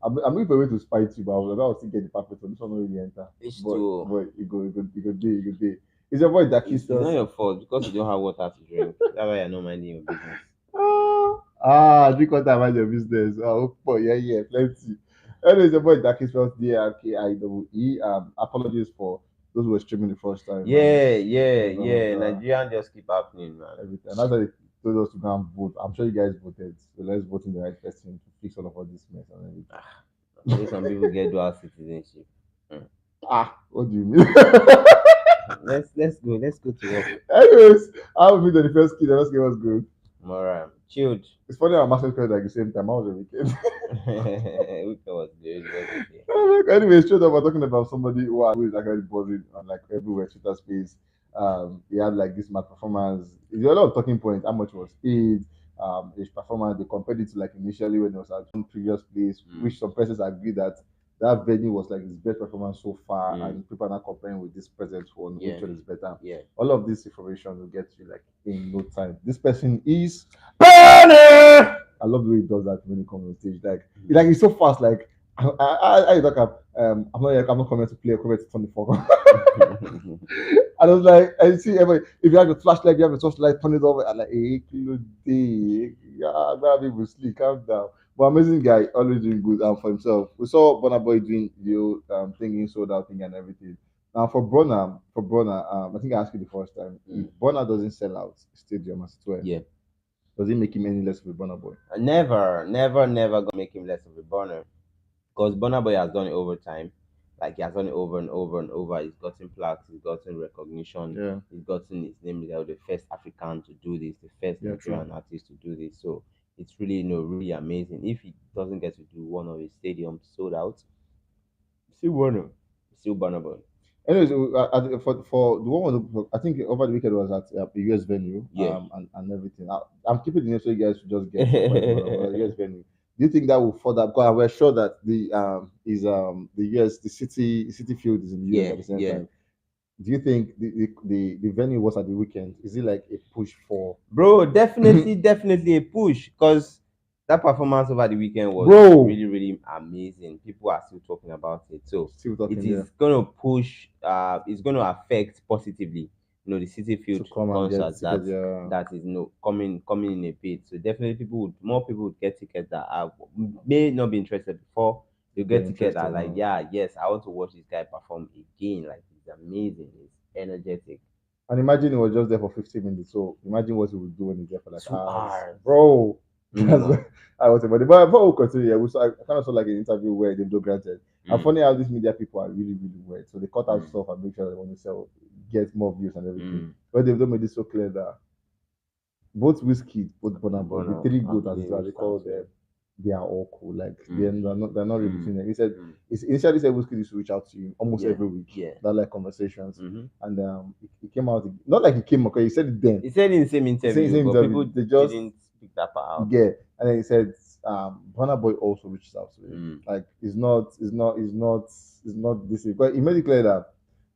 I'm looking for a way to spite you, but I was like, I'll still get the perfect one. This one will really enter. H2O. But you go. Is your boy It's Dakistas? not your fault because you don't have water to drink. That's why you're not minding your business. Drink water, mind your business. Oh, boy, yeah, plenty. Anyways, your boy Dakistas, DRKIEE. Apologies for those who were streaming the first time, and Yeah, yeah, there was all of yeah. the Nigerian just keep happening, man. everything. And that's why they told us to go and vote. I'm sure you guys voted, so let's vote in the right person to fix all of this mess and everything. Say some people get dual citizenship. Hmm. What do you mean? Let's go to work. Anyways, I'll be the first kid. The first kid was good. Mora, chilled. It's funny I'm asking credit at the same time. I was a weekend. Weekend was good. It was okay. Anyway, straight up, we're talking about somebody who is actually buzzing on like everywhere, Twitter space. He had like this mad performance. There's a lot of talking points. How much was paid? His performance. They compared it to like initially when it was at one previous place, which some persons agree that that venue was like his best performance so far, and people are not comparing with this present one, which one is better. Yeah. All of this information will get you like in no time. This person is Burner! I love the way he does that when he comes on stage. Like he's so fast. Like I talk up. I'm not coming to play. I'm coming to turn the fuck on. I was like, I see everybody. If you have a flashlight, you have a flashlight, turn it over. I'm like, hey, kilo day. Yeah, I'm gonna be sleep. Calm down. But amazing guy, always doing good for himself. We saw Burna Boy doing the thinking, sold out thing and everything. Now for Burna, I think I asked you the first time. If Burna doesn't sell out stadium as well, Yeah. does it make him any less of a Burna Boy? Never gonna make him less of a burner. Because Burna Boy has done it over time. Like he has done it over and over and over. He's gotten plaques, he's gotten recognition, Yeah. he's gotten his name is the first African to do this, the first Yeah, Nigerian artist to do this. So it's really really amazing. If he doesn't get to do one of his stadiums sold out, still Burna Boy. Anyways, for the one, I think over the weekend was at a US venue, Yeah. and everything. I'm keeping the name so you guys should just get US venue. Do you think that will further? Because we're sure that the US the city field is in the US at the same time. Do you think the venue was at the weekend? Is it like a push for Bro, definitely a push because that performance over the weekend was really amazing. People are still talking about it, so still talking? it is going to push. It's going to affect positively. The City Field To come and get concert tickets, yeah. that is coming in a bit. So definitely more people would get tickets that may not be interested before. They get tickets that like yes, I want to watch this guy perform again. Like it's amazing. It's energetic. And imagine he was just there for 15 minutes. So imagine what he would do when he's there for like 2 hours. Bro. Minimum. I was about it. But before we continue, I kind of saw like an interview where they've do granted. And funny how these media people are really weird. So they cut out stuff and make sure that when they sell, get more views and everything. But they've done made it so clear that both whiskey, both Burna Boy, the three good as they call them, they are all cool. Like they're not really between them. He said it's initially said whiskey used to reach out to you almost every week. Yeah. That like conversations. And it came out not like he came okay, he said it then. He said in the same interview, but people they just didn't pick that part out. Yeah. And then he said Burna Boy also reaches out to him. Like it's not this way. But he made it clear that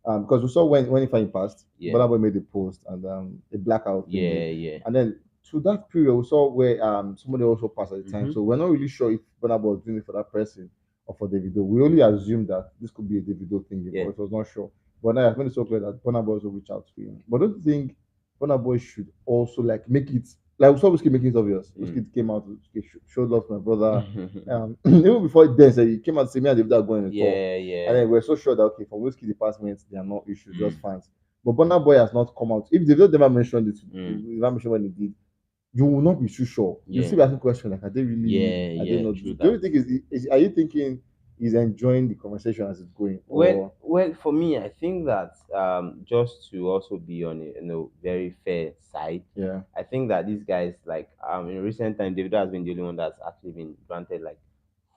because we saw when he finally passed, Burna Boy made a post and a blackout thing. Yeah. And then to that period, we saw where somebody also passed at the time. So we're not really sure if Burna Boy was doing it for that person or for Davido. We only assumed that this could be a Davido thing, but it was not sure. But now I've made it so clear that Burna Boy also reach out to him. But don't you think Burna Boy should also like make it like we saw Whiskey making it obvious. Whiskey came out, showed love to my brother. Even before then, he came out to say me and Davido are going to talk. And then we're so sure that okay, from Whiskey department, they are not issues, just fans. But Burna Boy has not come out. If Davido never mentioned it, never mentioned when he did, you will not be too sure. You still be asking questions like, are they really? Are they not? Do you think are you thinking he's enjoying the conversation as it's going? Well, for me, I think that just to also be on a very fair side, I think that these guys like in recent time, Davido has been the only one that's actually been granted like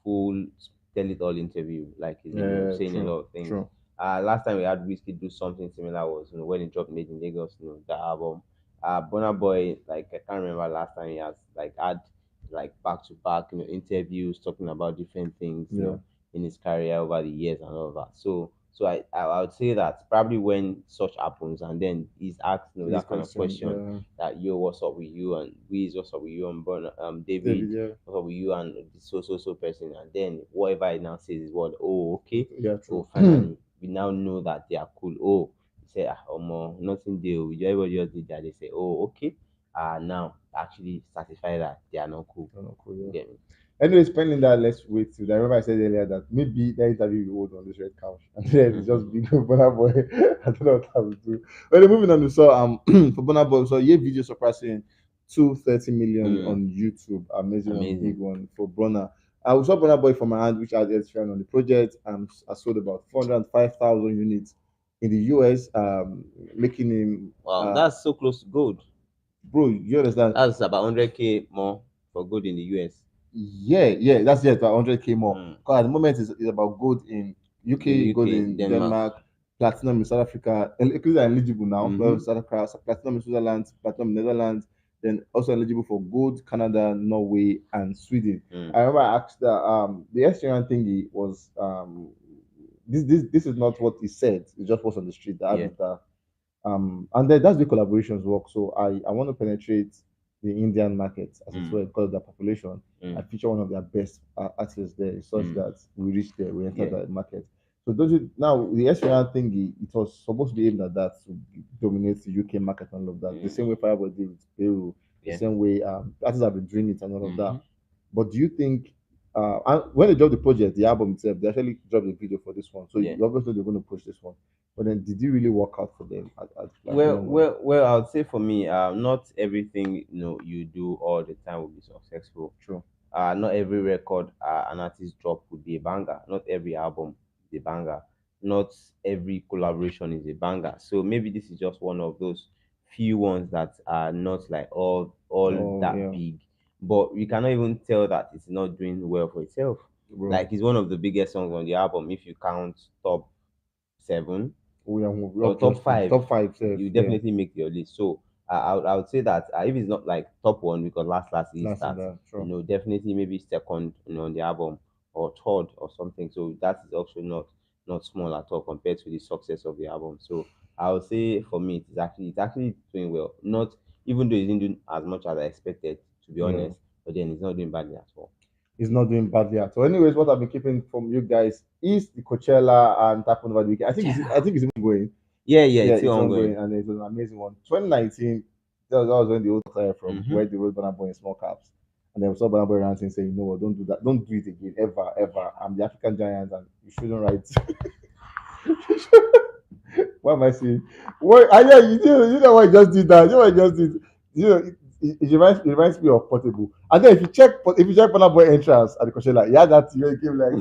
full tell it all interview, like he's been saying a lot of things. Last time we had Whiskey do something similar was when he dropped Made in Lagos, the album. Burna Boy, like I can't remember last time he has like had like back to back interviews talking about different things, in his career over the years and all that. So So I would say that probably when such happens, and then he's asked, This that kind of question, question, that yo, what's up with you, and Wiz, what's up with you, and David, David, what's up with you, and this so person, and then whatever he now says is what, oh, okay, yeah, true. oh, finally we now know that they are cool. Oh, he say, nothing deal. Everybody just did that. They say, oh, okay, now actually certify that they are not cool. They're not cool, yeah. You get me? Anyways, pending that, let's wait till. I remember I said earlier that maybe that interview will hold on this red couch, and then it's just big Burna Boy. I don't know what I will do. Well, moving on, we saw for Burna Boy, so yeah, video surpassing 230 million on YouTube. Amazing one, big one for Burna. I saw Burna Boy from my hand, which had Ed on the project. I sold about 405,000 units in the US, making him. Wow, that's so close to gold. Bro, you understand? That's about 100K more for gold in the US. Yeah, that's about 100K more. Because at the moment it's about gold in UK, gold in Denmark, platinum in South Africa. Because are eligible now. South Africa, platinum in Switzerland, platinum in Netherlands, then also eligible for gold, Canada, Norway, and Sweden. I remember I asked that the Australian thingy was this is not what he said. It's just what's on the street. And then that's the collaborations work. So I want to penetrate the Indian market as it were because of their population. I feature one of their best artists there, such that we reach there, we enter that market. So now the Australian thingy, it was supposed to be aimed at that to dominate the UK market and all of that. The same way Fireboy did with Peru, the same way artists have been doing it and all of that. But do you think when they dropped the project, the album itself, they actually dropped a video for this one. So you obviously they're going to push this one. But then, did it really work out for them? Well, I would say for me, not everything you do all the time will be successful. True. Not every record an artist drop would be a banger. Not every album is a banger. Not every collaboration is a banger. So maybe this is just one of those few ones that are not like all big. But you cannot even tell that it's not doing well for itself. Bro. Like it's one of the biggest songs on the album. If you count top 7 or top 5, you definitely make your list. So I would say that if it's not like top 1 because last is that, definitely maybe second on the album or third or something. So that is also not small at all compared to the success of the album. So I would say for me it's actually doing well. Not even though it didn't do as much as I expected, to be honest, but then it's not doing badly at all. It's not doing badly at all. Anyways, what I've been keeping from you guys is the Coachella and happened over the weekend. I think it's even going. Yeah, it's ongoing, and it was an amazing one. 2019, that was when the old player from where they wrote Burna Boy in small caps, and then we saw Burna Boy ranting saying, "You know what? Don't do that. Don't do it again, ever. I'm the African giant, and you shouldn't write." What am I saying? What? Yeah, you know what I just did that. You know what I just did. You know, it reminds me of Portable. And then if you check Burna Boy entrance at the Coachella, yeah, that you came like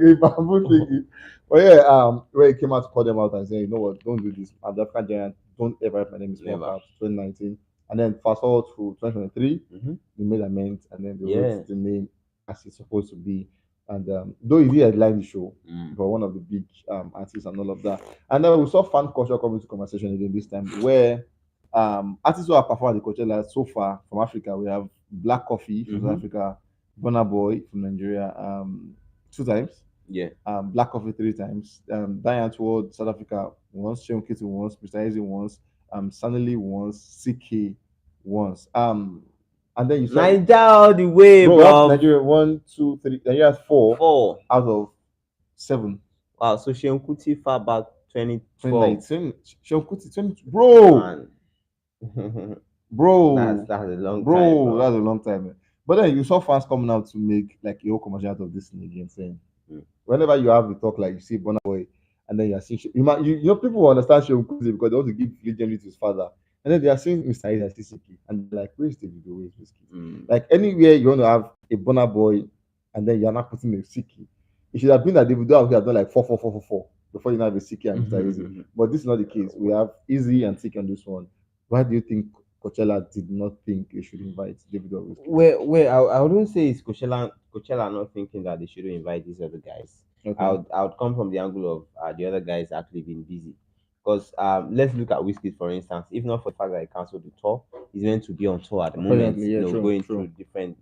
a bamboo thingy. But yeah, where he came out to call them out and say, you know what, don't do this. I'm the African giant. Don't ever write my name in small caps. 2019, and then fast forward to 2023, they made amends, and then they wrote the name as it's supposed to be. And though he did headline the show, but one of the big artists and all of that. And then we saw fan culture come into conversation again this time, where artists who have performed at the Coachella so far from Africa, we have Black Coffee from South Africa, Burna Boy from Nigeria 2 times, Black Coffee 3 times, Diane World South Africa once, Seun Kitty once, Mr. Easy once, Sanily once, CK once. And then you saw Nigeria all the way, bro. Nigeria 1, 2, 3. Nigeria 4 out of 7. Wow, so Seun Kuti far back 2019. Seun Kuti 20, bro. Bro, that's a long time. Bro, that's a long time. Man. But then you saw fans coming out to make like a whole commercial out of this thing again, saying whenever you have the talk, like you see Burna Boy, and then you're seeing you know people will understand Seun Kuti because they want to give legendary to his father. And then they are seeing Mr. Ida Sisiki, and they're like, where's the video? Where's Whiskey? Like anywhere you want to have a Burna Boy, and then you're not putting a Siki. It should have been that they would have done like 4 before you have a Siki and Mr. Easy. But this is not the case. We have Easy and Siki on this one. Why do you think Coachella did not think they should invite David or Whiskey? Well, I wouldn't say it's Coachella not thinking that they shouldn't invite these other guys. Okay. I would come from the angle of the other guys actually being busy. Because let's look at Whiskey for instance. If not for the fact that he cancelled the tour, he's meant to be on tour at the moment. Going through different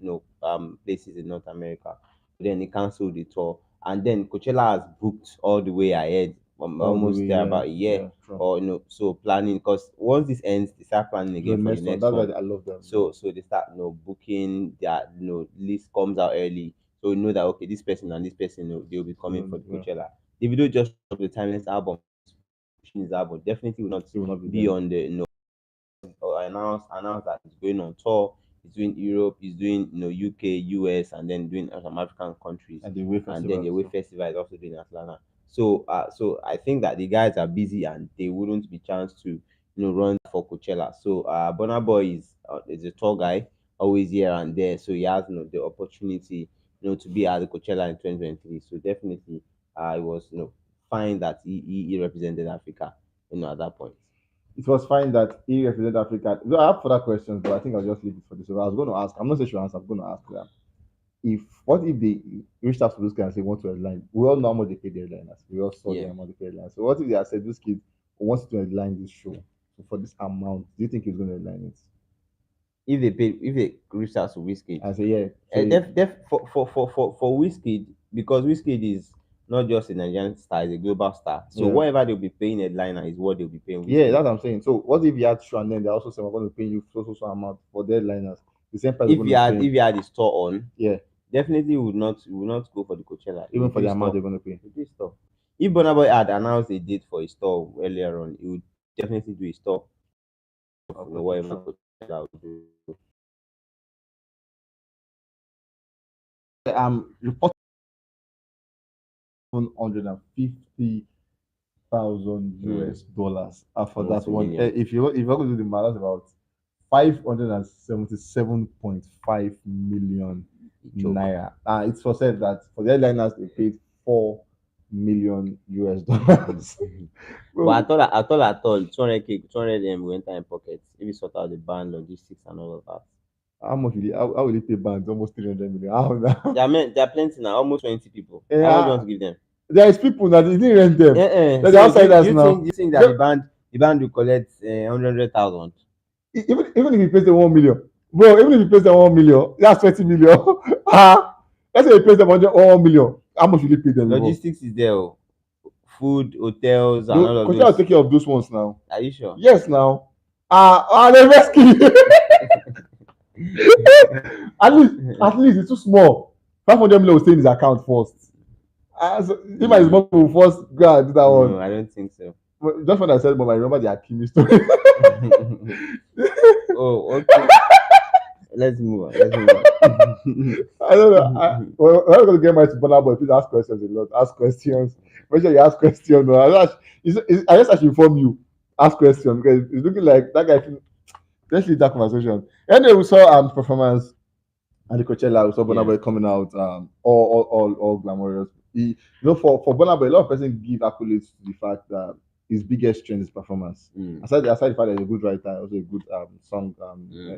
places in North America. But then he cancelled the tour, and then Coachella has booked all the way ahead, almost there about a year, or so planning, because once this ends, they start planning again for the next one. one. That's why I love them. So they start booking their list comes out early, so you know that okay, this person and this person they'll be coming for the Coachella. The video just dropped the timeless album, pushing his album, definitely will not be on the or announce that he's going on tour. He's doing Europe, he's doing UK, US, and then doing some African countries. And then the Way Festival is also doing Atlanta. So I think that the guys are busy and they wouldn't be chance to run for Coachella. So Burna Boy is a tour guy, always here and there. So he has the opportunity to be at the Coachella in 2023. So definitely it was fine that he represented Africa at that point. It was fine that he represented Africa. I have further questions, but I think I'll just leave it for this. So I was going to ask, I'm not sure she answer, I'm going to ask them. What if they reached out to this guy and say want to headline? We all know how much they pay the headliners. We all saw the amount they pay headliners. So what if they had said this kid wants to headline this show for this amount? Do you think he's going to headline it? If they reached out to Wizkid, I say yeah. For Wizkid, because Wizkid is not just a Nigerian star, he's a global star. So whatever they'll be paying headliner is what they'll be paying Wizkid. Yeah, that's what I'm saying. So what if you had show and then they also say we're going to pay you so amount for the headliners? The same price. If you had the store on, definitely would not go for the Coachella. Even for the amount they're going to pay. If Burna Boy had announced a date for a store earlier on, he would definitely do a store. Whatever Coachella would do. Reporting $150,000 for that one. If you're going to do the math, that's about 577.5 million naira. It's for said that for the airliners they paid $4 million. But I thought 200 will enter in pockets if you sort out the band logistics and all of that. How will it pay bands? Almost 300 million. There are plenty now, almost 20 people. How do you want to give them? There is people that they didn't rent them. So the outsiders now. Do you think that the band will collect 100,000? Even if you pay them 1 million, bro. Even if you pay them 1 million, that's 20 million. Let's say you pay them 1 million. How much will you pay them? Logistics is there. Food, hotels, and all of those. I'll take care of those ones now. Are you sure? Yes, now. They're rescuing. at least it's too small. 500 million will stay in his account first. So if my mom will first go and do that one. No, I don't think so. Just when I said, but I remember the Akimi story. Oh, okay. Let's move on. I don't know. We're not going to get much to Burna Boy. Please ask questions a lot. Ask questions. Make sure you ask questions. I guess I should inform you. Ask questions because it's looking like that guy. Let's leave that conversation. Anyway, we saw performance at the Coachella. We saw Burna Boy coming out all glamorous. For Burna Boy, a lot of persons give accolades to the fact that his biggest strength is performance. Aside the fact that he's a good writer, also a good song,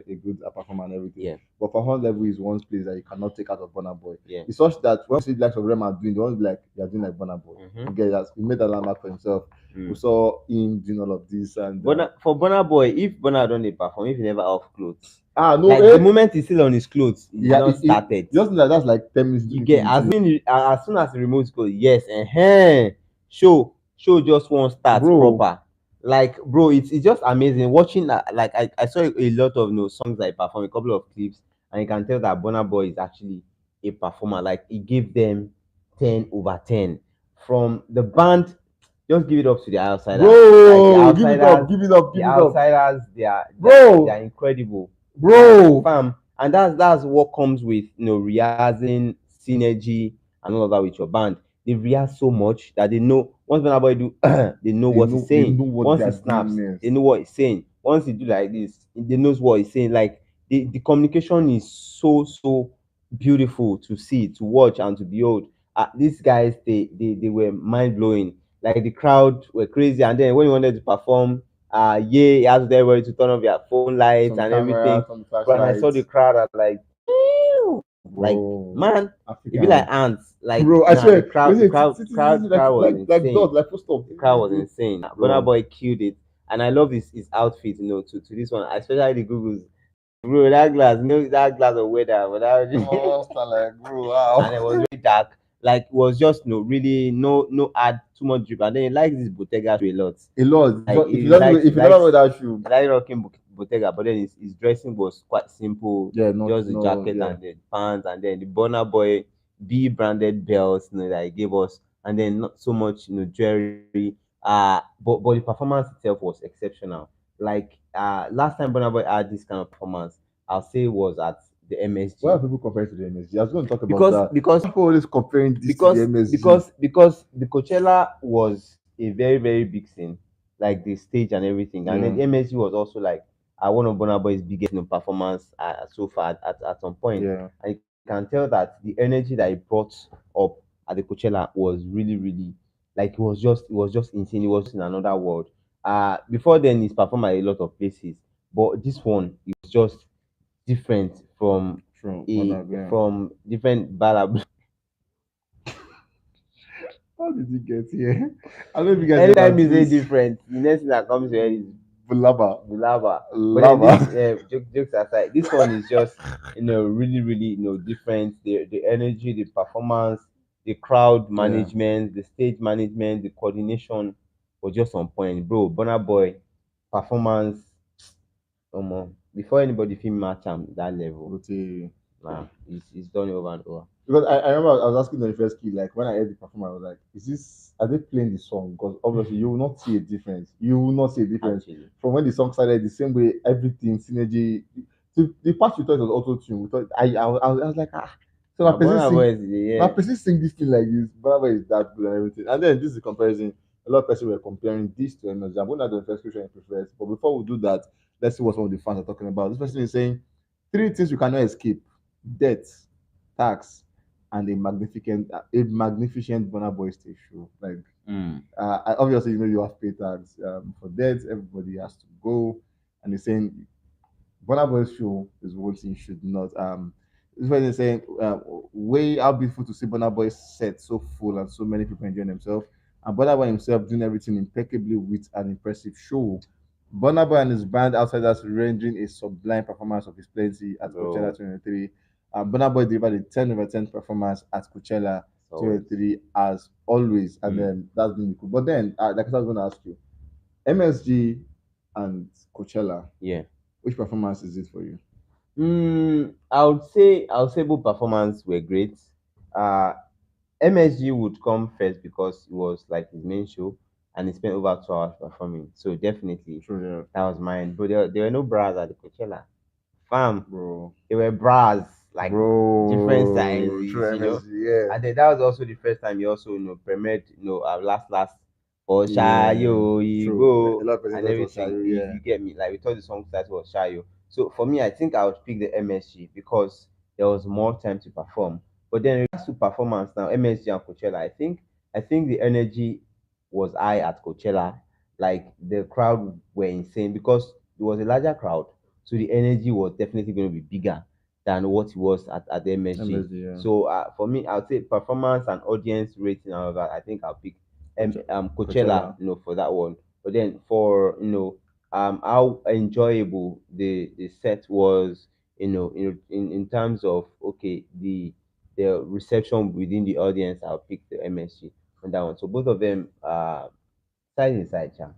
a good performer and everything. Yeah. But performance level is one place that you cannot take out of Burna Boy. Yeah. It's such that when you see the likes of Rema doing, they want like they are doing like Burna Boy. Okay, he made that landmark for himself. We saw him doing all of this and for Burna Boy, if Burna don't perform, if he never off clothes. No, like the moment he's still on his clothes, he's not started. Just like that's like 10 minutes. You get as soon as he removes clothes, yes, show just won't start proper. Like bro, it's just amazing watching that. Like I saw a lot of songs I performed, a couple of clips, and you can tell that Burna Boy is actually a performer. Like he gave them 10/10 from the band. Just give it up to the outsiders. Bro, like give it up. The outsiders, they are incredible. Bro, fam. And that's what comes with rehearsing, synergy, and all of that with your band. They rehearse so much that they know once Burna Boy do they know what he's saying. Once he snaps, they know what he's saying. Once he do like this, they knows what he's saying. Like the communication is so beautiful to see, to watch, and to behold. These guys they were mind blowing. Like the crowd were crazy, and then when he wanted to perform, he asked everybody to turn off their phone lights and everything. When I saw the crowd, I was like, ew. Like man, it'd be like ants. Like bro, I swear, the crowd was insane. The crowd was insane. Burna Boy killed it, and I love his outfit. To this one, especially the Googles. Bro, that glass, that glass of weather, but that was like, bro, wow. And it was very dark. like was just really no add too much drip, and then he likes this Bottega shoe a lot. A lot. Like If you he don't, likes if he you never likes wear that shoe, he like rocking Bottega, but then his dressing was quite simple, yeah, not just the no, jacket yeah, and the pants, and then the Burna Boy B branded belts, that he gave us, and then not so much jewelry. But the performance itself was exceptional. Like last time Burna Boy had this kind of performance, I'll say was at the why are MSG. people comparing to the MSG? I was going to talk about because that. because People always comparing this to the because MSG. because the Coachella was a very very big scene, like the stage and everything, and then Yeah, the MSG was also like one of Burna Boy's biggest performance so far at some point, yeah. and you can tell that the energy that he brought up at the Coachella was really really, like it was just insane. It was in another world. Before then he's performed at a lot of places, but this one it was just different from True. a Yeah. from different bala. How did you get here? I don't know if you guys know Anytime that you say this different, the next thing that comes to your head is lava, Bulaba. But then lava. this jokes aside, this one is just really really different. The energy, the performance, the crowd Yeah. management, the stage management, the coordination was just on point, bro. Burna Boy performance, before anybody feel match am that level, But, nah, it's done over and over. because I remember I was asking the first kid, like when I heard the performance, I was like, is this, are they playing the song? Because obviously you will not see a difference. You will not see a difference Actually, from when the song started, the same way, everything, synergy. The part we thought it was auto tune, we thought, I was like, so my now person Burna Boy sing, is my yeah. person sing this thing like this, Bravo is that good and everything. And then this is the comparison. A lot of people were comparing this to another. I'm going to do the first question he prefers. But before we do that, let's see what some of the fans are talking about. This person is saying three things you cannot escape: debt, tax, and a magnificent Burna Boy stage show. Like obviously, you have pay tax for debt. Everybody has to go, and they're saying Burna Boy's show is what you should not. This is what they're saying. Way how beautiful to see Burna Boy's set so full and so many people enjoying themselves, and Burna Boy himself doing everything impeccably with an impressive show. Burna Boy and his band outsiders rendering a sublime performance of his plenty at Coachella Bro, 2023. Burna Boy delivered a 10 over 10 performance at Coachella it's always 2023 as always, and then that's been cool. But then, like I was going to ask you, MSG and Coachella, yeah. which performance is it for you? I would say both performance were great. Uh MSG would come first because it was like his main show, and he spent over 2 hours performing. So definitely True, yeah. that was mine. But there were no bras at the Coachella. Fam, Bro. there were bras like different Bro, sizes, true MSG, yeah. And then that was also the first time he also premiered last for Yeah, Shayo true. A Igbo lot of and presenters was everything. Shayo, You yeah. get me? Like we thought the song title was Shayo. So for me, I think I would pick the MSG because there was more time to perform. But then in regards to performance now, MSG and Coachella, I think the energy was high at Coachella. Like the crowd were insane because it was a larger crowd, so the energy was definitely going to be bigger than what it was at the MSG. MSG, yeah. So for me, I would say performance and audience rating and all that. I think I'll pick Coachella, Coachella. for that one. But then for how enjoyable the set was, in terms of okay the reception within the audience, I'll pick the MSG on that one. So both of them side in side, Cha.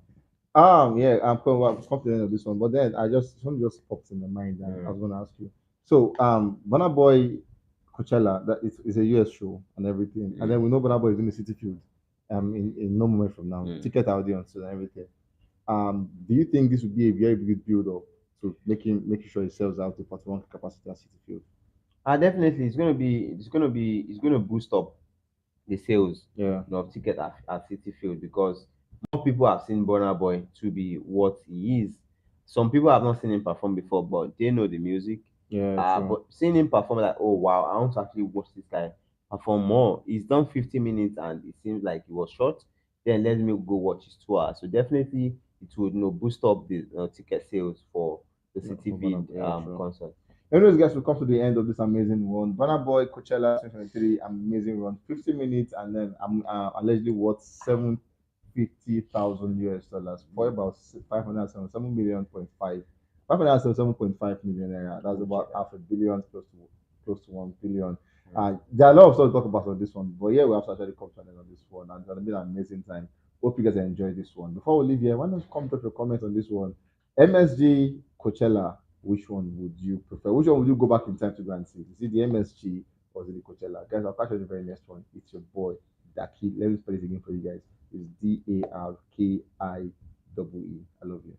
Yeah, I'm confident of this one, but then something just popped in my mind, and I Mm, was gonna ask you. So, Burna Boy Coachella, that is a US show and everything, and then mm, we know Burna Boy is in the City Field, in no moment from now, mm. ticket audience and everything. Do you think this would be a very big build up to making sure it sells out to 41 capacity at City Field? Definitely, it's gonna boost up the sales, Yeah, of ticket at City Field because more people have seen Burna Boy to be what he is. Some people have not seen him perform before, but they know the music. yeah, true. But seeing him perform, like, oh wow, I want to actually watch this guy perform more. He's done 50 minutes and it seems like it was short. Then let me go watch his 2 hours. So definitely it would boost up the ticket sales for the Yeah, City for Burna Field Boy, yeah, true. concert. Anyways, guys, we come to the end of this amazing one. Burna Boy Coachella 2023, amazing run, 50 minutes, and then I'm allegedly worth 750,000 US dollars for about 577 million point five. 577.5 million naira. That's about half a billion, close to 1 billion. There are a lot of stuff to talk about on this one, but yeah, we have to actually come to an end on this one, and it's been an amazing time. Hope you guys enjoyed this one. Before we leave here, why don't you come drop your comments on this one? MSG Coachella, which one would you prefer? Which one would you go back in time to go and see? Is it the MSG or is it the Coachella? Guys, I'll catch you in the very next one. It's your boy Daki. Let me spell it again for you guys. It's DARKIEE. I love you.